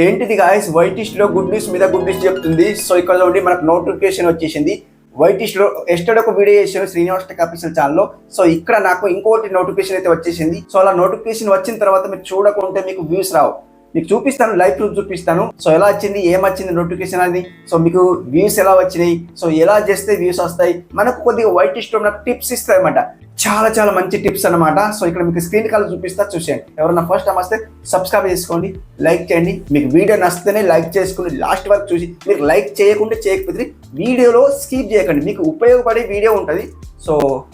ఏంటిది guys, whitish లో good news మీద గుడ్ న్యూస్ చెప్తుంది. సో ఇక్కడ చూడండి మనకు నోటిఫికేషన్ వచ్చేసింది. వైటిష్ లో ఎస్టర్డే ఒక వీడియో చేశాను శ్రీనివాస్ టెక్ ఆఫీషియల్ ఛానల్లో. సో ఇక్కడ నాకు ఇంకోటి నోటిఫికేషన్ అయితే వచ్చేసింది. సో అలా నోటిఫికేషన్ వచ్చిన తర్వాత మీరు చూడకుంటే మీకు వ్యూస్ రావు. మీకు చూపిస్తాను, లైవ్ ప్రూఫ్ చూపిస్తాను. సో ఎలా వచ్చింది, ఏమొచ్చింది నోటిఫికేషన్ అనేది, సో మీకు వ్యూస్ ఎలా వచ్చినాయి, సో ఎలా చేస్తే వ్యూస్ వస్తాయి, మనకు కొద్దిగా వైటిష్ లో నాకు టిప్స్ ఇస్తాయి అనమాట. చాలా చాలా మంచి టిప్స్ అనమాట. సో ఇక్కడ మీకు స్క్రీన్ కాల్ చూపిస్తా, చూసేయండి. ఎవరైనా ఫస్ట్ టైం వస్తే సబ్స్క్రైబ్ చేసుకోండి, లైక్ చేయండి. మీకు వీడియో నచ్చితేనే లైక్ చేసుకుని లాస్ట్ వరకు చూసి, మీరు లైక్ చేయకపోతే వీడియోలో స్కిప్ చేయకండి, మీకు ఉపయోగపడే వీడియో ఉంటుంది. సో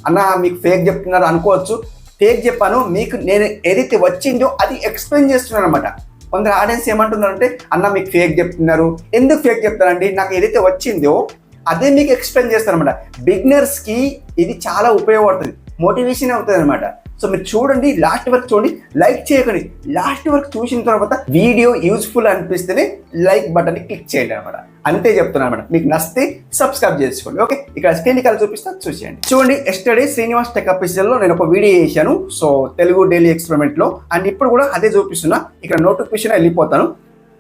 అన్న మీకు ఫేక్ చెప్తున్నారు అనుకోవచ్చు, ఫేక్ చెప్పాను. మీకు నేను ఏదైతే వచ్చిందో అది ఎక్స్ప్లెయిన్ చేస్తున్నాను అనమాట. కొందరు ఆడియన్స్ ఏమంటున్నారంటే అన్న మీకు ఫేక్ చెప్తున్నారు, ఎందుకు ఫేక్ చెప్తారండి, నాకు ఏదైతే వచ్చిందో అదే మీకు ఎక్స్ప్లెయిన్ చేస్తాను అనమాట. బిగినర్స్కి ఇది చాలా ఉపయోగపడుతుంది, మోటివేషన్ అవుతుంది అనమాట. సో మీరు చూడండి, లాస్ట్ వరకు చూడండి, లైక్ చేయకండి. లాస్ట్ వరకు చూసిన తర్వాత వీడియో యూజ్ఫుల్ అనిపిస్తేనే లైక్ బటన్ క్లిక్ చేయండి అనమాట. అంతే చెప్తున్నాను అనమాట. మీకు నచ్చితే సబ్స్క్రైబ్ చేసుకోండి. ఓకే, ఇక్కడ స్క్రీన్ కాల్ చూపిస్తా, చూసేయండి. చూడండి, ఎస్టర్డే శ్రీనివాస్ టెక్ ఆఫీషియల్లో నేను ఒక వీడియో చేశాను. సో తెలుగు డైలీ ఎక్స్పెరిమెంట్ లో, అండ్ ఇప్పుడు కూడా అదే చూపిస్తున్నా. ఇక్కడ నోటిఫికేషన్ వెళ్ళిపోతాను.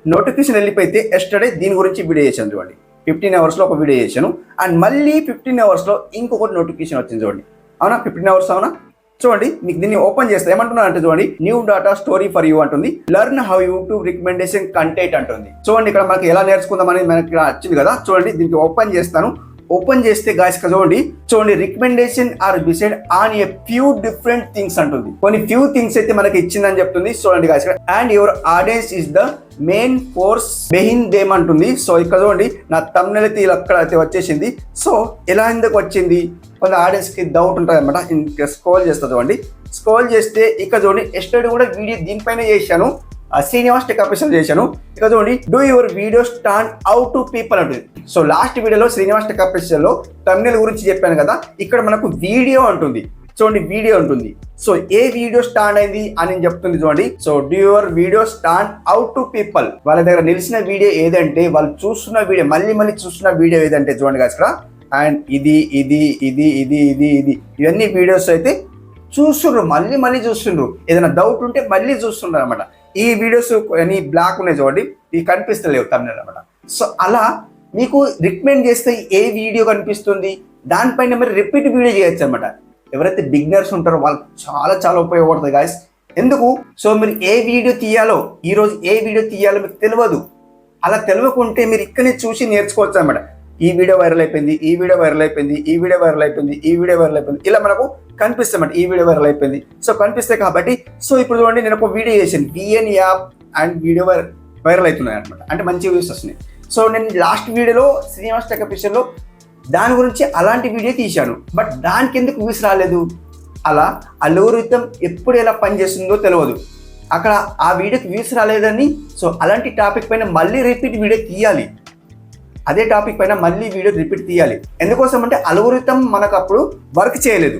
నోటిఫికేషన్ వెళ్ళిపోతే ఎస్టర్డే దీని గురించి వీడియో చేశాను చూడండి. 15 hours లో ఒక వీడియో చేశాను, అండ్ మళ్ళీ 15 hours లో ఇంకొకటి నోటిఫికేషన్ వచ్చింది చూడండి. అవునా, 15 hours అవునా? చూడండి, మీకు దీన్ని ఓపెన్ చేస్తే ఏమంటున్నా అంటే చూడండి, new data story for you అంటుంది. Learn how YouTube recommendation content అంటుంది. చూడండి, ఇక్కడ మనకి ఎలా నేర్చుకుందాం అనేది మనకి ఇక్కడ వచ్చింది కదా. చూడండి, దీనికి ఓపెన్ చేస్తాను. ఓపెన్ చేస్తే గాయస్ చూడండి recommendation are decide on a few different things అంటుంది. కొన్ని ఫ్యూ థింగ్స్ అయితే మనకి ఇచ్చిందని చెప్తుంది. చూడండి guys, and your audience is the main force behind them అంటుంది. సో ఇక్కడ చూడండి, నా థంబ్నెయిల్ అయితే అక్కడ అయితే వచ్చేసింది. సో ఎలా ఎందుకు వచ్చింది, కొంత ఆడియన్స్ కి డౌట్ ఉంటుంది అనమాట. ఇంకా స్క్రోల్ చేస్తా చూడండి. స్క్రోల్ చేస్తే ఇక్కడ చూడండి, ఎస్టర్డే కూడా వీడియో దీనిపైన చేశాను, శ్రీనివాస్ టెక్ ఆఫీషియల్ చేశాను. ఇక్కడ చూడండి, do your video stand out to people అంటుంది. సో లాస్ట్ వీడియోలో శ్రీనివాస్ టెక్ ఆఫీషియల్లో థంబ్నెయిల్ గురించి చెప్పాను కదా, ఇక్కడ మనకు వీడియో అంటుంది. చూడండి, వీడియో ఉంటుంది. సో ఏ వీడియో స్టాండ్ అయింది అని చెప్తుంది చూడండి. So do your video stand out to people, వాళ్ళ దగ్గర నిలిచిన వీడియో ఏదంటే, వాళ్ళు చూస్తున్న వీడియో, మళ్ళీ చూస్తున్న వీడియో ఏదంటే చూడండి గాయస్ ఇక్కడ. అండ్ ఇది ఇది ఇది ఇది ఇది ఇది ఇవన్నీ వీడియోస్ అయితే చూస్తుండ్రు, మళ్ళీ చూస్తుండ్రు. ఏదైనా డౌట్ ఉంటే మళ్ళీ చూస్తుండ్రు అనమాట. ఈ వీడియోస్ అన్ని బ్లాక్ ఉన్నాయి చూడండి, ఇవి కనిపిస్తలేవు థంబ్నెయిల్ అనమాట. సో అలా మీకు రికమెండ్ చేస్తే ఏ వీడియో కనిపిస్తుంది, దానిపైన మీరు రిపీట్ వీడియో చేయొచ్చు అనమాట. ఎవరైతే బిగినర్స్ ఉంటారో వాళ్ళకి చాలా చాలా ఉపయోగపడుతుంది గాయస్. ఎందుకు, సో మీరు ఏ వీడియో తీయాలో, ఈరోజు ఏ వీడియో తీయాలో మీకు తెలియదు. అలా తెలియకుంటే మీరు ఇక్కడనే చూసి నేర్చుకోవచ్చు అనమాట. ఈ వీడియో వైరల్ అయిపోయింది, ఈ వీడియో వైరల్ అయిపోయింది, ఈ వీడియో వైరల్ అయిపోయింది, ఈ వీడియో వైరల్ అయిపోయింది, ఇలా మనకు కనిపిస్తామంట. ఈ వీడియో వైరల్ అయిపోయింది, సో కనిపిస్తాయి కాబట్టి. సో ఇప్పుడు చూడండి, నేను ఒక వీడియో చేశాను, VN app and video viral అవుతున్నాయి అనమాట, అంటే మంచి వ్యూస్ వస్తున్నాయి. సో నేను లాస్ట్ వీడియోలో శ్రీనివాస్ టెక్ ఆఫీషియల్లో దాని గురించి అలాంటి వీడియో తీశాను, బట్ దానికి ఎందుకు వ్యూస్ రాలేదు? అలా అల్గోరిథం ఎప్పుడు ఎలా పనిచేస్తుందో తెలియదు. అక్కడ ఆ వీడియోకి వ్యూస్ రాలేదని, సో అలాంటి టాపిక్ పైన మళ్ళీ రిపీట్ వీడియో తీయాలి. అదే టాపిక్ పైన మళ్ళీ వీడియో రిపీట్ తీయాలి. ఎందుకోసం అంటే అల్గోరిథం మనకు అప్పుడు వర్క్ చేయలేదు,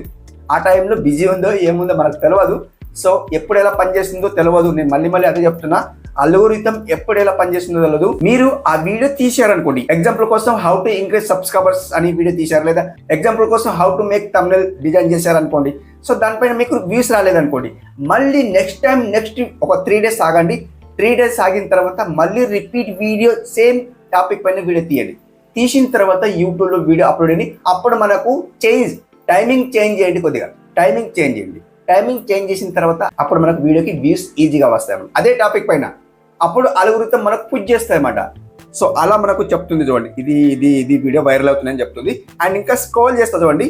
ఆ టైంలో బిజీ ఉందో ఏముందో మనకు తెలియదు. సో ఎప్పుడు ఎలా పనిచేస్తుందో తెలియదు. నేను మళ్ళీ అదే చెప్తున్నా, అల్గోరిథం ఎప్పుడు ఎలా పనిచేస్తుందో తెలియదు. మీరు ఆ వీడియో తీశారనుకోండి, ఎగ్జాంపుల్ కోసం హౌ టు ఇంక్రీజ్ సబ్స్క్రైబర్స్ అని వీడియో తీశారు, లేదా ఎగ్జాంపుల్ కోసం how to make thumbnail design చేశారనుకోండి. సో దానిపైన మీకు వ్యూస్ రాలేదనుకోండి, మళ్ళీ నెక్స్ట్ ఒక 3 days ఆగండి. 3 days ఆగిన తర్వాత మళ్ళీ రిపీట్ వీడియో సేమ్ టాపిక్ పైన వీడియో తీయండి. తీసిన తర్వాత యూట్యూబ్లో వీడియో అప్లోడ్ అయ్యి, అప్పుడు మనకు టైమింగ్ చేంజ్ చేయండి, కొద్దిగా టైమింగ్ చేంజ్ చేయండి. టైమింగ్ చేంజ్ చేసిన తర్వాత అప్పుడు మనకు వీడియోకి వ్యూస్ ఈజీగా వస్తాయి అదే టాపిక్ పైన. అప్పుడు అల్గోరిథం మనకు పుష్ చేస్తాయి అన్నమాట. సో అలా మనకు చెప్తుంది చూడండి, ఇది ఇది ఇది వీడియో వైరల్ అవుతుందని చెప్తుంది. అండ్ ఇంకా స్క్రోల్ చేస్తా చూడండి,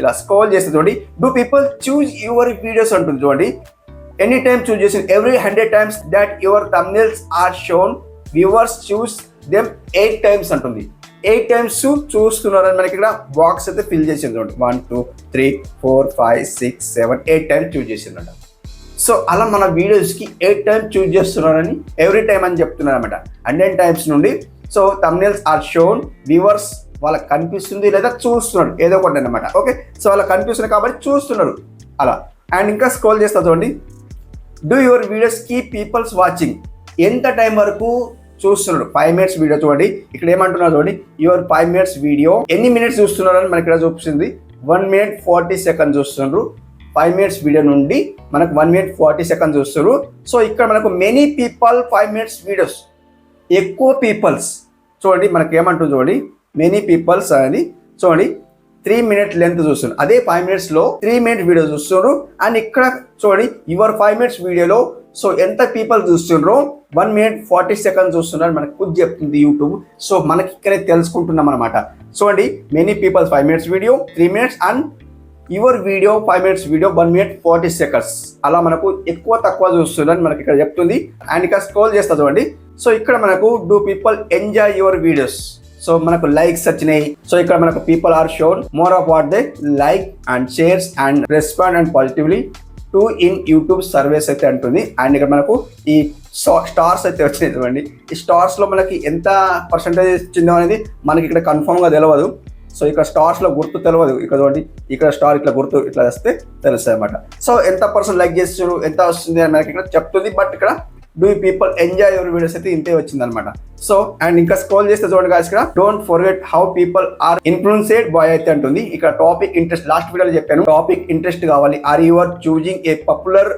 ఇలా స్క్రోల్ చేస్తా చూడండి, do people choose your videos అంటుంది చూడండి. ఎనీ టైమ్ చూజ్ చేసి every 100 times that your thumbnails are shown, viewers choose them 8 times అంటుంది. 8 times చూస్తున్నారని మనకి ఇక్కడ బాక్స్ అయితే ఫిల్ చేసింది చూడండి. 1 2 3 4 5 6 7 8 times చూజ్ చేసిందంట. సో అలా మన వీడియోస్కి 8 times చూజ్ చేస్తున్నారని, ఎవ్రీ టైం అని చెప్తున్నారు అనమాట. 100 times నుండి. So thumbnails are shown, viewers వాళ్ళకి కనిపిస్తుంది లేదా చూస్తున్నారు, ఏదో ఒకటి అనమాట. ఓకే, సో వాళ్ళకి కనిపిస్తున్నారు కాబట్టి చూస్తున్నారు అలా. అండ్ ఇంకా స్క్రోల్ చేస్తా చూడండి, do your videos keep peoples watching, ఎంత టైం వరకు చూస్తున్నాడు. 5 minutes వీడియో చూడండి, ఇక్కడ ఏమంటున్నారు చూడండి, యువర్ 5 minutes వీడియో ఎన్ని మినిట్స్ చూస్తున్నారు అని మనకి ఇక్కడ చూపిస్తుంది. 1 minute 40 seconds చూస్తున్నారు. 5 minutes వీడియో నుండి మనకు 1 minute 40 seconds చూస్తారు. సో ఇక్కడ మనకు మెనీ పీపుల్ 5 minutes వీడియోస్ ఎక్కువ పీపుల్స్ చూడండి మనకి ఏమంటుంది చూడండి, మెనీ పీపుల్స్ అని చూడండి 3 minute లెంత్ చూస్తున్నారు. అదే 5 minutesలో 3 minute వీడియో చూస్తున్నారు. అండ్ ఇక్కడ చూడండి యువర్ 5 minutes వీడియోలో సో ఎంత పీపుల్ చూస్తున్నారో 1 minute 40 seconds చూస్తున్నారు మనకు ఖుద్ చెప్తుంది యూట్యూబ్. సో మనకి ఇక్కడే తెలుసుకుంటున్నాం అనమాట. చూడండి many peoples 5 minutes video 3 minutes and your video 5 minutes video 1 minute 40 seconds అలా మనకు ఎక్కువ తక్కువ చూస్తుందని మనకి ఇక్కడ చెప్తుంది. అండ్ ఇక్కడ స్క్రోల్ చేస్తా చూడండి. సో ఇక్కడ మనకు do people enjoy your videos, so మనకు లైక్స్ వచ్చినాయి. సో ఇక్కడ మనకు people are shown more of what they like and shares and respond and positively to in YouTube surveys అయితే అంటుంది. అండ్ ఇక్కడ మనకు ఈ స్టార్స్ అయితే వచ్చినాయి చూడండి. ఈ స్టార్స్ లో మనకి ఎంత పర్సంటేజ్ వచ్చిందో అనేది మనకి ఇక్కడ కన్ఫర్మ్ గా తెలియదు. సో ఇక్కడ స్టార్స్ లో గుర్తు తెలియదు. ఇక్కడ చూడండి ఇక్కడ స్టార్ ఇట్లా గుర్తు ఇట్లా వస్తే తెలుస్తుంది అనమాట. సో ఎంత పర్సెంట్ లైక్ చేస్తున్నారు ఎంత వస్తుంది అని మనకి ఇక్కడ చెప్తుంది. బట్ ఇక్కడ do people enjoy your videos అయితే ఇంతే వచ్చింది అనమాట. సో అండ్ ఇంకా స్క్రోల్ చేస్తే చూడండి guys, ఇక్కడ don't forget how people are influenced by అయితే అంటుంది. ఇక్కడ టాపిక్ ఇంట్రెస్ట్ లాస్ట్ వీడియోలో చెప్పాను, టాపిక్ ఇంట్రెస్ట్ కావాలి. Are you are choosing a popular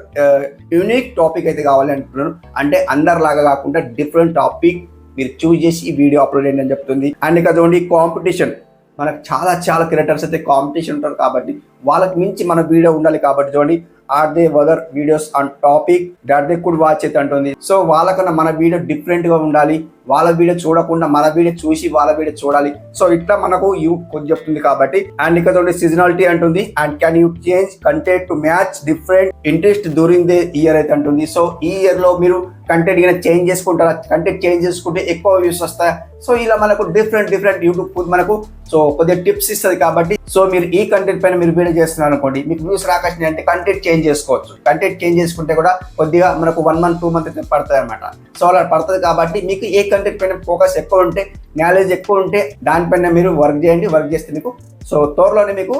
unique topic అయితే కావాలి అంటున్నారు. అంటే అందరిలాగా కాకుండా డిఫరెంట్ టాపిక్ మీరు చూజ్ చేసి ఈ వీడియో అప్లోడ్ చేయండి అని చెప్తుంది. అండ్ ఇక్కడ చూడండి కాంపిటీషన్, మనకు చాలా క్రియేటర్స్ అయితే కాంపిటీషన్ ఉంటారు కాబట్టి వాళ్ళకి మించి మన వీడియో ఉండాలి. కాబట్టి చూడండి are they other videos on topic that they could watch అయితే అంటుంది. సో వాళ్ళకన్నా మన వీడియో డిఫరెంట్ గా ఉండాలి, వాళ్ళ వీడియో చూడకుండా మన వీడియో చూసి వాళ్ళ వీడియో చూడాలి. సో ఇట్లా మనకు కొద్ది చెప్తుంది కాబట్టి. అండ్ ఇక్కడ చూడండి సీజనాలిటీ అంటుంది. And can you change content to match different interest during the year అయితే అంటుంది. సో ఈ ఇయర్ లో మీరు కంటెంట్ గా చేంజ్ చేసుకుంటారా, కంటెంట్ చేంజ్ చేసుకుంటే ఎక్కువ వ్యూస్ వస్తాయి. సో ఇలా మనకు డిఫరెంట్ యూట్యూబ్ మనకు సో కొద్దిగా టిప్స్ ఇస్తుంది కాబట్టి. సో మీరు ఈ కంటెంట్ పైన మీరు వీడియో చేస్తున్నారు అనుకోండి, మీకు వ్యూస్ రాకచ్చింది అంటే కంటెంట్ చేంజ్ చేసుకోవచ్చు. కంటెంట్ చేంజ్ చేసుకుంటే కూడా కొద్దిగా మనకు 1 month 2 months పడుతుంది అనమాట. సో అలా పడుతుంది కాబట్టి మీకు ఏ కంటెంట్ పైన ఫోకస్ ఎక్కువ ఉంటే, నాలెడ్జ్ ఎక్కువ ఉంటే దానిపైన మీరు వర్క్ చేయండి. వర్క్ చేస్తే మీకు సో త్వరలోనే మీకు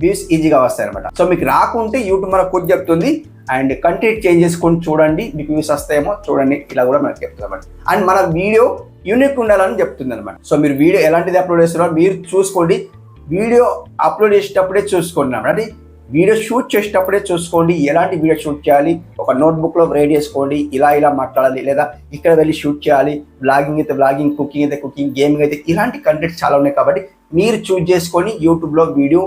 వ్యూస్ ఈజీగా వస్తాయి అనమాట. సో మీకు రాకుంటే యూట్యూబ్ మనకు ఖుద్ చెప్తుంది. అండ్ కంటెంట్ చేంజ్ చేసుకొని చూడండి, మీకు వ్యూస్ వస్తాయేమో చూడండి, ఇలా కూడా మనకు చెప్తుంది అనమాట. అండ్ మన వీడియో యూనిక్ ఉండాలని చెప్తుంది అనమాట. సో మీరు వీడియో ఎలాంటిది అప్లోడ్ చేస్తున్నారో మీరు చూసుకోండి. వీడియో అప్లోడ్ చేసేటప్పుడే చూసుకోండి అన్నమాట. వీడియో షూట్ చేసేటప్పుడే చూసుకోండి ఎలాంటి వీడియో షూట్ చేయాలి. ఒక నోట్బుక్లో రైట్ చేసుకోండి, ఇలా మాట్లాడాలి, లేదా ఇక్కడ వెళ్ళి షూట్ చేయాలి. బ్లాగింగ్ అయితే బ్లాగింగ్, కుకింగ్ అయితే కుకింగ్, గేమింగ్ అయితే ఇలాంటి కంటెంట్ చాలా ఉన్నాయి కాబట్టి మీరు చూజ్ చేసుకొని యూట్యూబ్లో వీడియో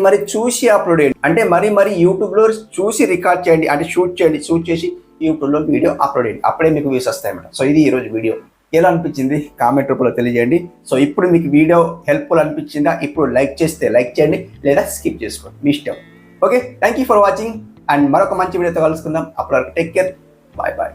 మరీ చూసి అప్లోడ్ చేయండి. అంటే మరీ యూట్యూబ్లో చూసి రికార్డ్ చేయండి, అంటే షూట్ చేయండి. షూట్ చేసి యూట్యూబ్లో వీడియో అప్లోడ్ చేయండి, అప్పుడే మీకు వ్యూస్ వస్తాయి అన్నమాట. సో ఇది ఈరోజు వీడియో. ఎలా అనిపించింది కామెంట్ రూపంలో తెలియజేయండి. సో ఇప్పుడు మీకు వీడియో హెల్ప్ఫుల్ అనిపించిందా? ఇప్పుడు లైక్ చేస్తే లైక్ చేయండి, లేదా స్కిప్ చేసుకోండి, మీ ఇష్టం. Okay, thank you for watching. And మరొక మంచి వీడియోతో కలుసుకుందాం. అప్పటివరకు టేక్ కేర్, బాయ్.